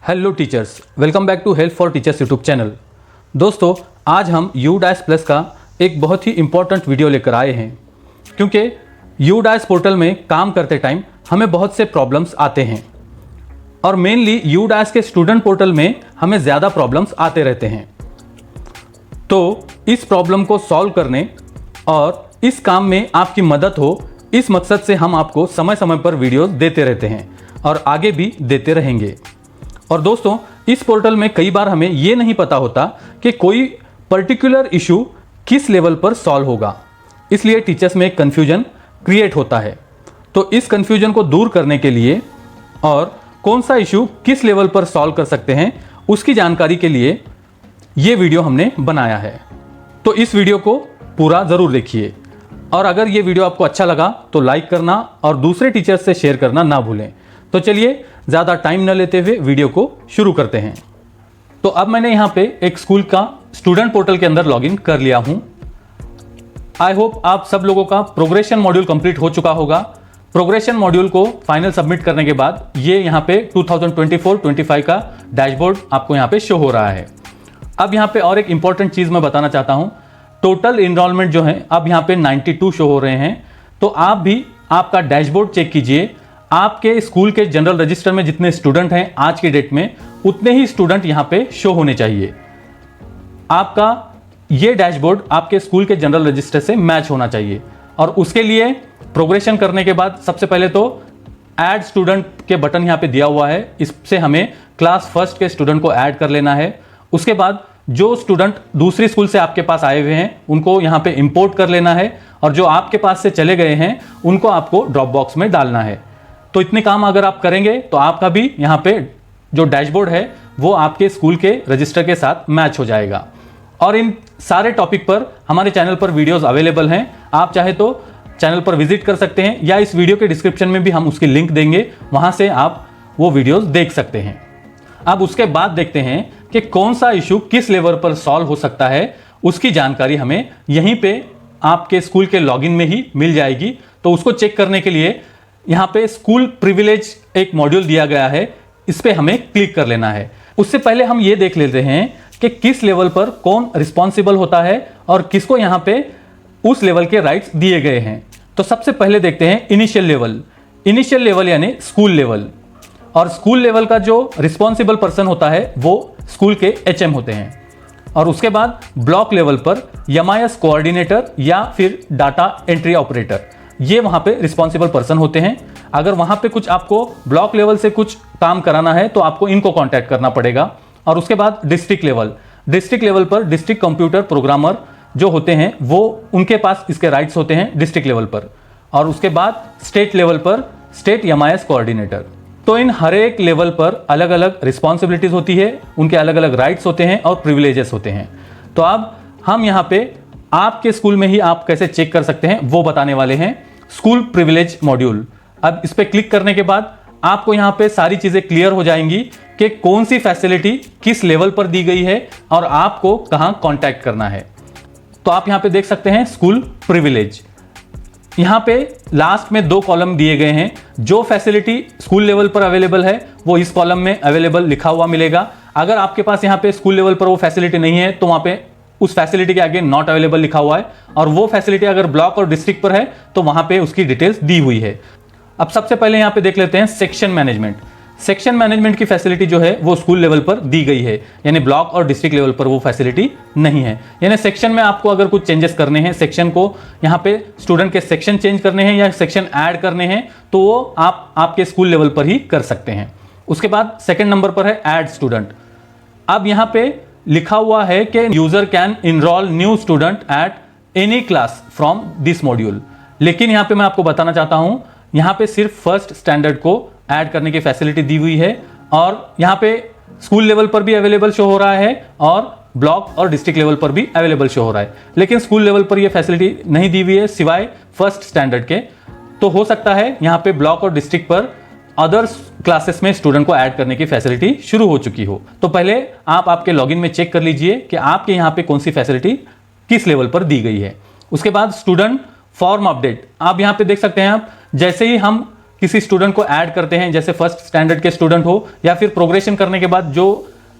Hello teachers, welcome back to help for teachers YouTube channel. दोस्तों, आज हम U-Plus का एक बहुत ही इम्पॉर्टेंट वीडियो लेकर आए हैं, क्योंकि U-Plus पोर्टल में काम करते टाइम हमें बहुत से प्रॉब्लम्स आते हैं और मेनली U-Plus के स्टूडेंट पोर्टल में हमें ज़्यादा प्रॉब्लम्स आते रहते हैं। तो इस प्रॉब्लम को सॉल्व करने और इस काम में आपकी मदद हो, इस मकसद से हम आपको समय समय पर वीडियोस देते रहते हैं और आगे भी देते रहेंगे। और दोस्तों, इस पोर्टल में कई बार हमें ये नहीं पता होता कि कोई पर्टिकुलर इशू किस लेवल पर सॉल्व होगा, इसलिए टीचर्स में एक कन्फ्यूजन क्रिएट होता है। तो इस कन्फ्यूजन को दूर करने के लिए और कौन सा इशू किस लेवल पर सॉल्व कर सकते हैं, उसकी जानकारी के लिए ये वीडियो हमने बनाया है। तो इस वीडियो को पूरा ज़रूर देखिए और अगर ये वीडियो आपको अच्छा लगा तो लाइक करना और दूसरे टीचर्स से शेयर करना ना भूलें। तो चलिए ज़्यादा टाइम न लेते हुए वीडियो को शुरू करते हैं। तो अब मैंने यहाँ पे एक स्कूल का स्टूडेंट पोर्टल के अंदर लॉगिन कर लिया हूँ। आई होप आप सब लोगों का प्रोग्रेशन मॉड्यूल कंप्लीट हो चुका होगा। प्रोग्रेशन मॉड्यूल को फाइनल सबमिट करने के बाद ये यहाँ पे 2024-25 का डैशबोर्ड आपको यहाँ पे शो हो रहा है। अब यहाँ पे और एक इंपॉर्टेंट चीज़ मैं बताना चाहता हूँ। टोटल इनरोलमेंट जो है अब यहाँ पे 92 शो हो रहे हैं। तो आप भी आपका डैशबोर्ड चेक कीजिए। आपके स्कूल के जनरल रजिस्टर में जितने स्टूडेंट हैं आज की डेट में, उतने ही स्टूडेंट यहाँ पे शो होने चाहिए। आपका ये डैशबोर्ड आपके स्कूल के जनरल रजिस्टर से मैच होना चाहिए और उसके लिए प्रोग्रेशन करने के बाद सबसे पहले तो ऐड स्टूडेंट के बटन यहाँ पे दिया हुआ है, इससे हमें क्लास फर्स्ट के स्टूडेंट को ऐड कर लेना है। उसके बाद जो स्टूडेंट दूसरी स्कूल से आपके पास आए हुए हैं उनको यहाँ पे इंपोर्ट कर लेना है और जो आपके पास से चले गए हैं उनको आपको ड्रॉप बॉक्स में डालना है। तो इतने काम अगर आप करेंगे तो आपका भी यहाँ पे जो डैशबोर्ड है वो आपके स्कूल के रजिस्टर के साथ मैच हो जाएगा। और इन सारे टॉपिक पर हमारे चैनल पर वीडियोस अवेलेबल हैं। आप चाहे तो चैनल पर विजिट कर सकते हैं या इस वीडियो के डिस्क्रिप्शन में भी हम उसकी लिंक देंगे, वहाँ से आप वो वीडियोस देख सकते हैं। अब उसके बाद देखते हैं कि कौन सा इशू किस लेवल पर सॉल्व हो सकता है। उसकी जानकारी हमें यहीं पे आपके स्कूल के लॉगिन में ही मिल जाएगी। तो उसको चेक करने के लिए यहाँ पे स्कूल प्रिविलेज एक मॉड्यूल दिया गया है, इस पे हमें क्लिक कर लेना है। उससे पहले हम ये देख लेते हैं कि किस लेवल पर कौन रिस्पॉन्सिबल होता है और किसको यहाँ पे उस लेवल के राइट्स दिए गए हैं। तो सबसे पहले देखते हैं इनिशियल लेवल। इनिशियल लेवल यानी स्कूल लेवल। और स्कूल लेवल का जो रिस्पॉन्सिबल पर्सन होता है वो स्कूल के HM होते हैं। और उसके बाद ब्लॉक लेवल पर MIS कोऑर्डिनेटर या फिर डाटा एंट्री ऑपरेटर, ये वहाँ पे रिस्पॉन्सिबल पर्सन होते हैं। अगर वहाँ पे कुछ आपको ब्लॉक लेवल से कुछ काम कराना है तो आपको इनको कांटेक्ट करना पड़ेगा। और उसके बाद डिस्ट्रिक्ट लेवल। डिस्ट्रिक्ट लेवल पर डिस्ट्रिक्ट कंप्यूटर प्रोग्रामर जो होते हैं वो उनके पास इसके राइट्स होते हैं डिस्ट्रिक्ट लेवल पर। और उसके बाद स्टेट लेवल पर स्टेट MIS कोऑर्डिनेटर। तो इन हर एक लेवल पर अलग अलग रिस्पॉन्सिबिलिटीज होती है, उनके अलग अलग राइट्स होते हैं और प्रिविलेजेस होते हैं। तो अब हम यहाँ पे आपके स्कूल में ही आप कैसे चेक कर सकते हैं वो बताने वाले हैं। School privilege module. अब इस पे क्लिक करने के बाद आपको यहाँ पे सारी चीजें क्लियर हो जाएंगी कि कौन सी फैसिलिटी किस लेवल पर दी गई है और आपको कहाँ कांटेक्ट करना है। तो आप यहाँ पे देख सकते हैं स्कूल प्रिविलेज। यहाँ पे लास्ट में 2 कॉलम दिए गए हैं। जो फैसिलिटी स्कूल लेवल पर अवेलेबल है वो इस कॉलम में अवेलेबल लिखा हुआ मिलेगा। अगर आपके पास यहाँ पे स्कूल लेवल पर वो फैसिलिटी नहीं है तो वहाँ पे उस फैसिलिटी के आगे नॉट अवेलेबल लिखा हुआ है। और वो फैसिलिटी अगर ब्लॉक और डिस्ट्रिक्ट पर है तो वहाँ पे उसकी डिटेल्स दी हुई है। अब सबसे पहले यहाँ पे देख लेते हैं सेक्शन मैनेजमेंट। सेक्शन मैनेजमेंट की फैसिलिटी जो है वो स्कूल लेवल पर दी गई है, यानी ब्लॉक और डिस्ट्रिक्ट लेवल पर वो फैसिलिटी नहीं है। यानी सेक्शन में आपको अगर कुछ चेंजेस करने हैं, सेक्शन को यहाँ पे स्टूडेंट के सेक्शन चेंज करने हैं या सेक्शन ऐड करने हैं, तो वो आप आपके स्कूल लेवल पर ही कर सकते हैं। उसके बाद सेकेंड नंबर पर है ऐड स्टूडेंट। अब यहाँ पे लिखा हुआ है कि user can enroll new student at any class from this module. लेकिन यहाँ पे मैं आपको बताना चाहता हूँ, यहाँ पे सिर्फ फर्स्ट स्टैंडर्ड को ऐड करने की फैसिलिटी दी हुई है और यहाँ पे स्कूल लेवल पर भी अवेलेबल शो हो रहा है और ब्लॉक और डिस्ट्रिक्ट लेवल पर भी अवेलेबल शो हो रहा है। लेकिन स्कूल लेवल पर यह फैसिलिटी नहीं दी हुई है सिवाय फर्स्ट स्टैंडर्ड के। तो हो सकता है यहाँ पे ब्लॉक और डिस्ट्रिक्ट पर अदर्स क्लासेस में स्टूडेंट को ऐड करने की फैसिलिटी शुरू हो चुकी हो। तो पहले आप आपके लॉगिन में चेक कर लीजिए कि आपके यहाँ पे कौन सी फैसिलिटी किस लेवल पर दी गई है। उसके बाद स्टूडेंट फॉर्म अपडेट। आप यहाँ पे देख सकते हैं, आप जैसे ही हम किसी स्टूडेंट को ऐड करते हैं, जैसे फर्स्ट स्टैंडर्ड के स्टूडेंट हो या फिर प्रोग्रेशन करने के बाद जो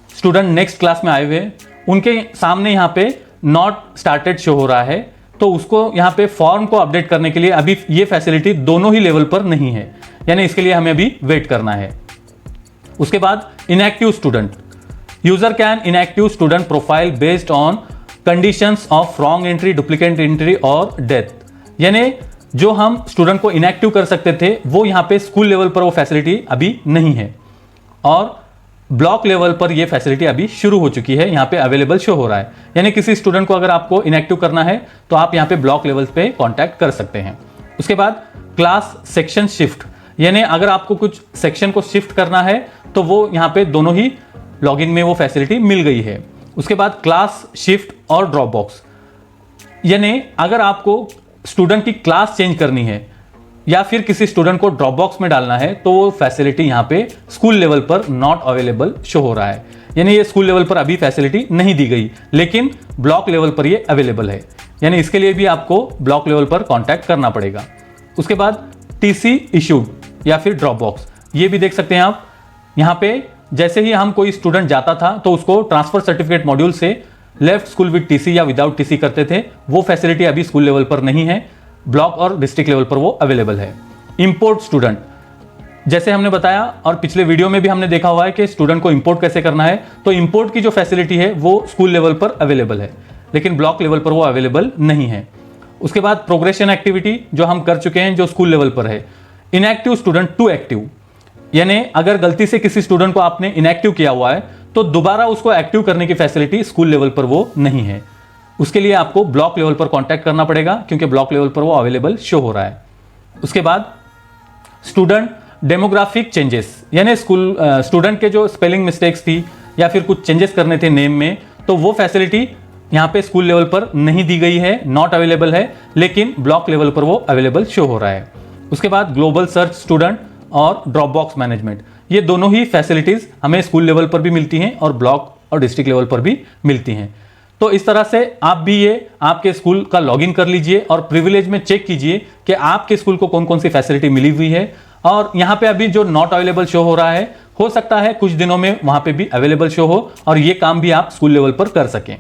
स्टूडेंट नेक्स्ट क्लास में आए हुए हैं उनके सामने यहाँ पे नॉट स्टार्टेड शो हो रहा है, तो उसको यहाँ पे फॉर्म को अपडेट करने के लिए अभी ये फैसिलिटी दोनों ही लेवल पर नहीं है, यानी इसके लिए हमें अभी वेट करना है। उसके बाद inactive student, user can inactive student profile based on conditions of wrong entry, duplicate entry और डेथ, यानी जो हम स्टूडेंट को इनएक्टिव कर सकते थे वो यहाँ पे स्कूल लेवल पर वो फैसिलिटी अभी नहीं है, और ब्लॉक लेवल पर ये फैसिलिटी अभी शुरू हो चुकी है, यहाँ पे अवेलेबल शो हो रहा है। यानी किसी स्टूडेंट को अगर आपको इनएक्टिव करना है तो आप यहाँ पे ब्लॉक लेवल पे कांटेक्ट कर सकते हैं। उसके बाद क्लास सेक्शन शिफ्ट, यानी अगर आपको कुछ सेक्शन को शिफ्ट करना है तो वो यहाँ पे दोनों ही लॉगिन में वो फैसिलिटी मिल गई है। उसके बाद क्लास शिफ्ट और ड्रॉप बॉक्स, यानी अगर आपको स्टूडेंट की क्लास चेंज करनी है या फिर किसी स्टूडेंट को ड्रॉप बॉक्स में डालना है तो वो फैसिलिटी यहाँ पे स्कूल लेवल पर नॉट अवेलेबल शो हो रहा है, यानी ये स्कूल लेवल पर अभी फैसिलिटी नहीं दी गई, लेकिन ब्लॉक लेवल पर ये अवेलेबल है, यानी इसके लिए भी आपको ब्लॉक लेवल पर कांटेक्ट करना पड़ेगा। उसके बाद टीसी इशूड या फिर ड्रॉप बॉक्स, ये भी देख सकते हैं आप। यहाँ पे जैसे ही हम कोई स्टूडेंट जाता था तो उसको ट्रांसफर सर्टिफिकेट मॉड्यूल से लेफ्ट स्कूल विद टीसी या विदाउट टीसी करते थे, वो फैसिलिटी अभी स्कूल लेवल पर नहीं है, ब्लॉक और डिस्ट्रिक्ट लेवल पर वो अवेलेबल है। इंपोर्ट स्टूडेंट, जैसे हमने बताया और पिछले वीडियो में भी हमने देखा हुआ है कि स्टूडेंट को इंपोर्ट कैसे करना है, तो इंपोर्ट की जो फैसिलिटी है वो स्कूल लेवल पर अवेलेबल है, लेकिन ब्लॉक लेवल पर वो अवेलेबल नहीं है। उसके बाद प्रोग्रेशन एक्टिविटी जो हम कर चुके हैं जो स्कूल लेवल पर है। इनएक्टिव स्टूडेंट टू एक्टिव, यानी अगर गलती से किसी स्टूडेंट को आपने इनएक्टिव किया हुआ है तो दोबारा उसको एक्टिव करने की फैसिलिटी स्कूल लेवल पर वो नहीं है, उसके लिए आपको ब्लॉक लेवल पर कांटेक्ट करना पड़ेगा क्योंकि ब्लॉक लेवल पर वो अवेलेबल शो हो रहा है। उसके बाद स्टूडेंट डेमोग्राफिक चेंजेस, यानी स्टूडेंट के जो स्पेलिंग मिस्टेक्स थी या फिर कुछ चेंजेस करने थे नेम में, तो वो फैसिलिटी यहाँ पे स्कूल लेवल पर नहीं दी गई है, नॉट अवेलेबल है, लेकिन ब्लॉक लेवल पर वो अवेलेबल शो हो रहा है। उसके बाद ग्लोबल सर्च स्टूडेंट और ड्रॉप बॉक्स मैनेजमेंट, ये दोनों ही फैसिलिटीज हमें स्कूल लेवल पर भी मिलती हैं और ब्लॉक और डिस्ट्रिक्ट लेवल पर भी मिलती हैं। तो इस तरह से आप भी ये आपके स्कूल का लॉगिन कर लीजिए और प्रिविलेज में चेक कीजिए कि आपके स्कूल को कौन कौन सी फैसिलिटी मिली हुई है, और यहाँ पे अभी जो नॉट अवेलेबल शो हो रहा है, हो सकता है कुछ दिनों में वहां पे भी अवेलेबल शो हो और ये काम भी आप स्कूल लेवल पर कर सकें।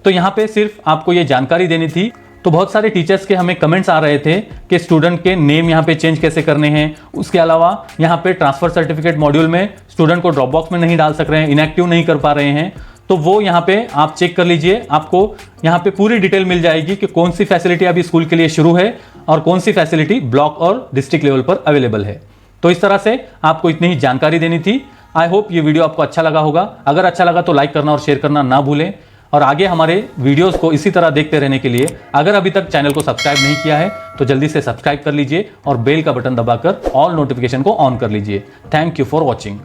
तो यहाँ पे सिर्फ आपको ये जानकारी देनी थी। तो बहुत सारे टीचर्स के हमें कमेंट्स आ रहे थे कि स्टूडेंट के नेम यहाँ पे चेंज कैसे करने हैं, उसके अलावा यहाँ पे ट्रांसफर सर्टिफिकेट मॉड्यूल में स्टूडेंट को ड्रॉप बॉक्स में नहीं डाल सक रहे हैं, इनएक्टिव नहीं कर पा रहे हैं, तो वो यहाँ पे आप चेक कर लीजिए, आपको यहाँ पे पूरी डिटेल मिल जाएगी कि कौन सी फैसिलिटी अभी स्कूल के लिए शुरू है और कौन सी फैसिलिटी ब्लॉक और डिस्ट्रिक्ट लेवल पर अवेलेबल है। तो इस तरह से आपको इतनी ही जानकारी देनी थी। आई होप ये वीडियो आपको अच्छा लगा होगा। अगर अच्छा लगा तो लाइक करना और शेयर करना ना भूलें, और आगे हमारे वीडियोस को इसी तरह देखते रहने के लिए अगर अभी तक चैनल को सब्सक्राइब नहीं किया है तो जल्दी से सब्सक्राइब कर लीजिए और बेल का बटन दबाकर ऑल नोटिफिकेशन को ऑन कर लीजिए। Thank you for watching.